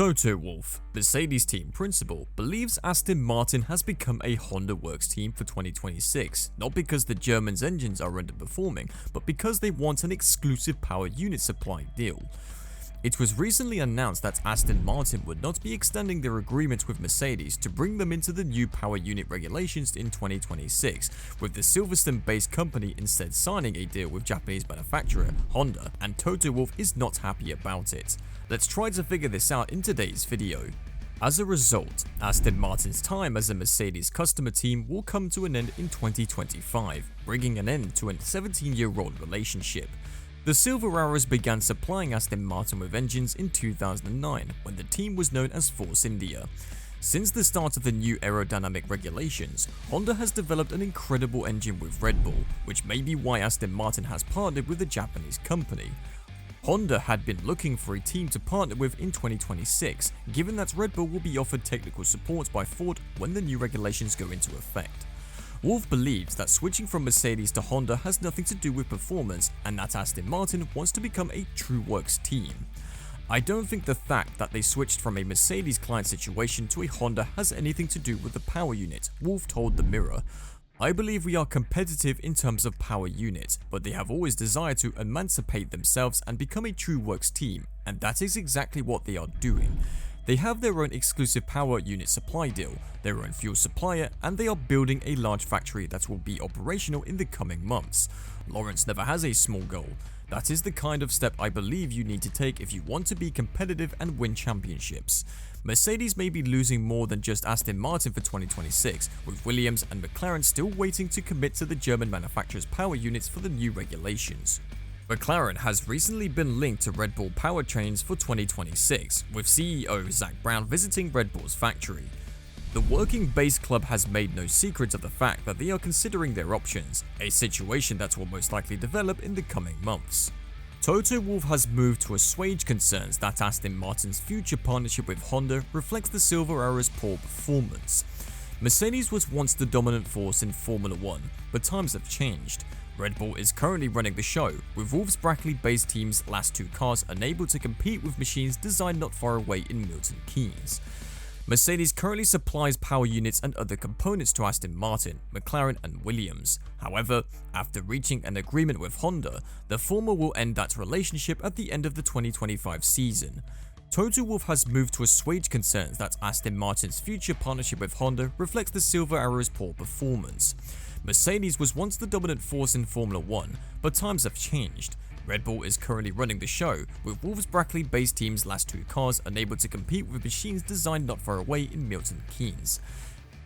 Toto Wolff, Mercedes team principal, believes Aston Martin has become a Honda Works team for 2026, not because the Germans' engines are underperforming, but because they want an exclusive power unit supply deal. It was recently announced that Aston Martin would not be extending their agreement with Mercedes to bring them into the new power unit regulations in 2026, with the Silverstone-based company instead signing a deal with Japanese manufacturer Honda, and Toto Wolff is not happy about it. Let's try to figure this out in today's video. As a result, Aston Martin's time as a Mercedes customer team will come to an end in 2025, bringing an end to a 17-year-old relationship. The Silver Arrows began supplying Aston Martin with engines in 2009, when the team was known as Force India. Since the start of the new aerodynamic regulations, Honda has developed an incredible engine with Red Bull, which may be why Aston Martin has partnered with the Japanese company. Honda had been looking for a team to partner with in 2026, given that Red Bull will be offered technical support by Ford when the new regulations go into effect. Wolff believes that switching from Mercedes to Honda has nothing to do with performance, and that Aston Martin wants to become a true works team. I don't think the fact that they switched from a Mercedes client situation to a Honda has anything to do with the power unit, Wolff told the Mirror. I believe we are competitive in terms of power unit, but they have always desired to emancipate themselves and become a true works team, and that is exactly what they are doing. They have their own exclusive power unit supply deal, their own fuel supplier, and they are building a large factory that will be operational in the coming months. Lawrence never has a small goal. That is the kind of step I believe you need to take if you want to be competitive and win championships. Mercedes may be losing more than just Aston Martin for 2026, with Williams and McLaren still waiting to commit to the German manufacturer's power units for the new regulations. McLaren has recently been linked to Red Bull powertrains for 2026, with CEO Zak Brown visiting Red Bull's factory. The working base club has made no secret of the fact that they are considering their options, a situation that will most likely develop in the coming months. Toto Wolff has moved to assuage concerns that Aston Martin's future partnership with Honda reflects the Silver Arrow's poor performance. Mercedes was once the dominant force in Formula 1, but times have changed. Red Bull is currently running the show, with Wolff's Brackley-based team's last two cars unable to compete with machines designed not far away in Milton Keynes. Mercedes currently supplies power units and other components to Aston Martin, McLaren and Williams. However, after reaching an agreement with Honda, the former will end that relationship at the end of the 2025 season. Toto Wolff has moved to assuage concerns that Aston Martin's future partnership with Honda reflects the Silver Arrow's poor performance. Mercedes was once the dominant force in Formula 1, but times have changed. Red Bull is currently running the show, with Wolff's Brackley-based team's last two cars unable to compete with machines designed not far away in Milton Keynes.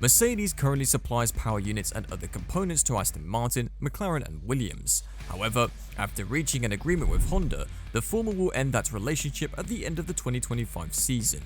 Mercedes currently supplies power units and other components to Aston Martin, McLaren and Williams. However, after reaching an agreement with Honda, the former will end that relationship at the end of the 2025 season.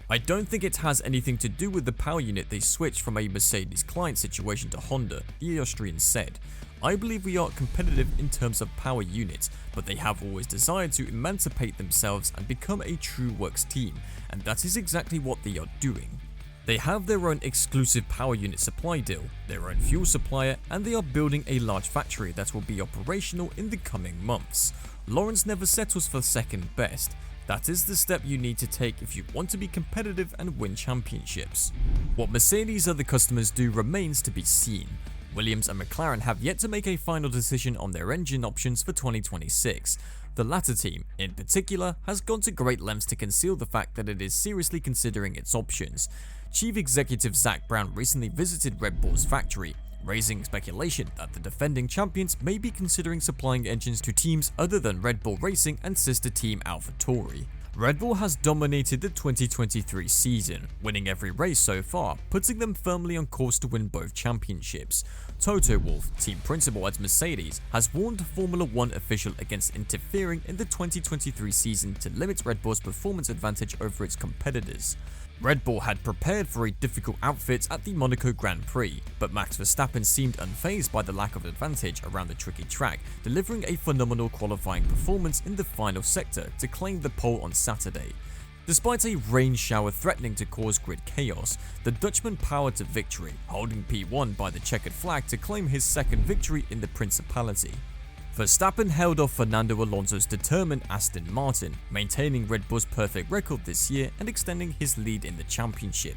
I don't think it has anything to do with the power unit they switched from a Mercedes client situation to Honda, the Austrian said. I believe we are competitive in terms of power units, but they have always desired to emancipate themselves and become a true works team, and that is exactly what they are doing. They have their own exclusive power unit supply deal, their own fuel supplier, and they are building a large factory that will be operational in the coming months. Lawrence never settles for second best. That is the step you need to take if you want to be competitive and win championships. What Mercedes' other customers do remains to be seen. Williams and McLaren have yet to make a final decision on their engine options for 2026. The latter team, in particular, has gone to great lengths to conceal the fact that it is seriously considering its options. Chief Executive Zak Brown recently visited Red Bull's factory, raising speculation that the defending champions may be considering supplying engines to teams other than Red Bull Racing and sister team AlphaTauri. Red Bull has dominated the 2023 season, winning every race so far, putting them firmly on course to win both championships. Toto Wolff, team principal at Mercedes, has warned the Formula 1 official against interfering in the 2023 season to limit Red Bull's performance advantage over its competitors. Red Bull had prepared for a difficult outfit at the Monaco Grand Prix, but Max Verstappen seemed unfazed by the lack of advantage around the tricky track, delivering a phenomenal qualifying performance in the final sector to claim the pole on Saturday. Despite a rain shower threatening to cause grid chaos, the Dutchman powered to victory, holding P1 by the checkered flag to claim his second victory in the Principality. Verstappen held off Fernando Alonso's determined Aston Martin, maintaining Red Bull's perfect record this year and extending his lead in the championship.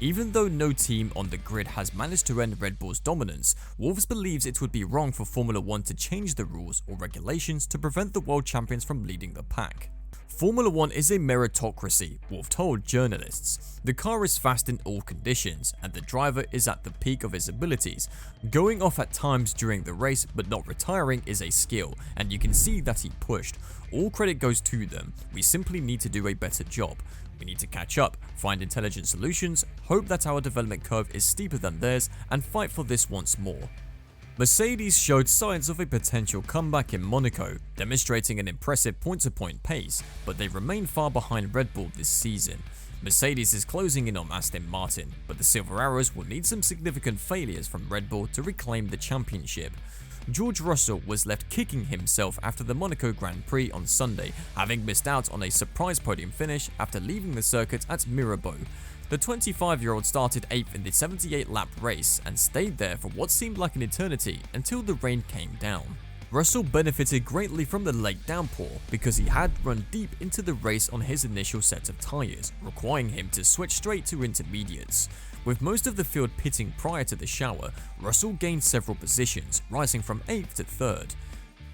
Even though no team on the grid has managed to end Red Bull's dominance, Wolff believes it would be wrong for Formula 1 to change the rules or regulations to prevent the world champions from leading the pack. Formula 1 is a meritocracy, Wolff told journalists. The car is fast in all conditions, and the driver is at the peak of his abilities. Going off at times during the race but not retiring is a skill, and you can see that he pushed. All credit goes to them. We simply need to do a better job. We need to catch up, find intelligent solutions, hope that our development curve is steeper than theirs, and fight for this once more. Mercedes showed signs of a potential comeback in Monaco, demonstrating an impressive point-to-point pace, but they remain far behind Red Bull this season. Mercedes is closing in on Aston Martin, but the Silver Arrows will need some significant failures from Red Bull to reclaim the championship. George Russell was left kicking himself after the Monaco Grand Prix on Sunday, having missed out on a surprise podium finish after leaving the circuit at Mirabeau. The 25-year-old started 8th in the 78-lap race and stayed there for what seemed like an eternity until the rain came down. Russell benefited greatly from the late downpour because he had run deep into the race on his initial set of tyres, requiring him to switch straight to intermediates. With most of the field pitting prior to the shower, Russell gained several positions, rising from 8th to 3rd.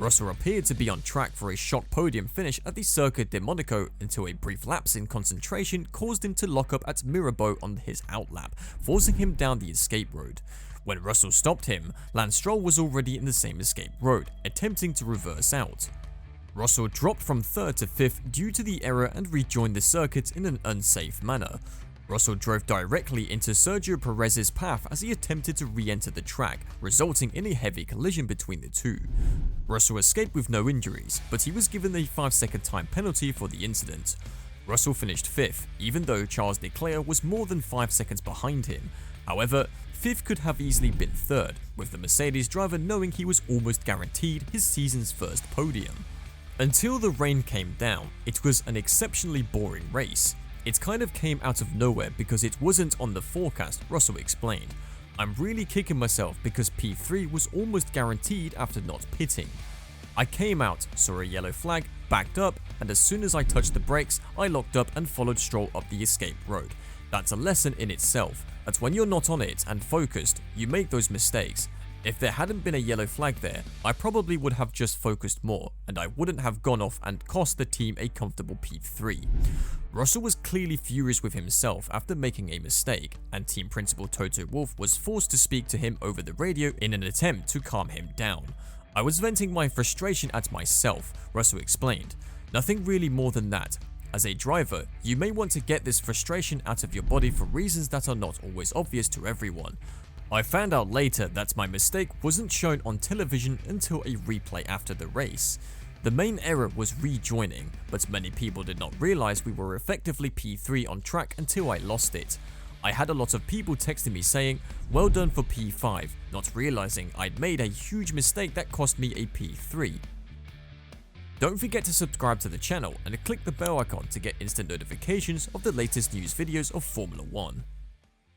Russell appeared to be on track for a shock podium finish at the Circuit de Monaco until a brief lapse in concentration caused him to lock up at Mirabeau on his outlap, forcing him down the escape road. When Russell stopped him, Lance Stroll was already in the same escape road, attempting to reverse out. Russell dropped from 3rd to 5th due to the error and rejoined the circuit in an unsafe manner. Russell drove directly into Sergio Perez's path as he attempted to re-enter the track, resulting in a heavy collision between the two. Russell escaped with no injuries, but he was given a 5-second time penalty for the incident. Russell finished 5th, even though Charles Leclerc was more than 5 seconds behind him. However, 5th could have easily been 3rd, with the Mercedes driver knowing he was almost guaranteed his season's first podium. Until the rain came down, it was an exceptionally boring race. It kind of came out of nowhere because it wasn't on the forecast, Russell explained. I'm really kicking myself because P3 was almost guaranteed after not pitting. I came out, saw a yellow flag, backed up, and as soon as I touched the brakes, I locked up and followed Stroll up the escape road. That's a lesson in itself, that when you're not on it and focused, you make those mistakes. If there hadn't been a yellow flag there, I probably would have just focused more, and I wouldn't have gone off and cost the team a comfortable P3. Russell was clearly furious with himself after making a mistake, and team principal Toto Wolff was forced to speak to him over the radio in an attempt to calm him down. I was venting my frustration at myself, Russell explained. Nothing really more than that. As a driver, you may want to get this frustration out of your body for reasons that are not always obvious to everyone. I found out later that my mistake wasn't shown on television until a replay after the race. The main error was rejoining, but many people did not realize we were effectively P3 on track until I lost it. I had a lot of people texting me saying, "Well done for P5, not realizing I'd made a huge mistake that cost me a P3. Don't forget to subscribe to the channel and click the bell icon to get instant notifications of the latest news videos of Formula 1.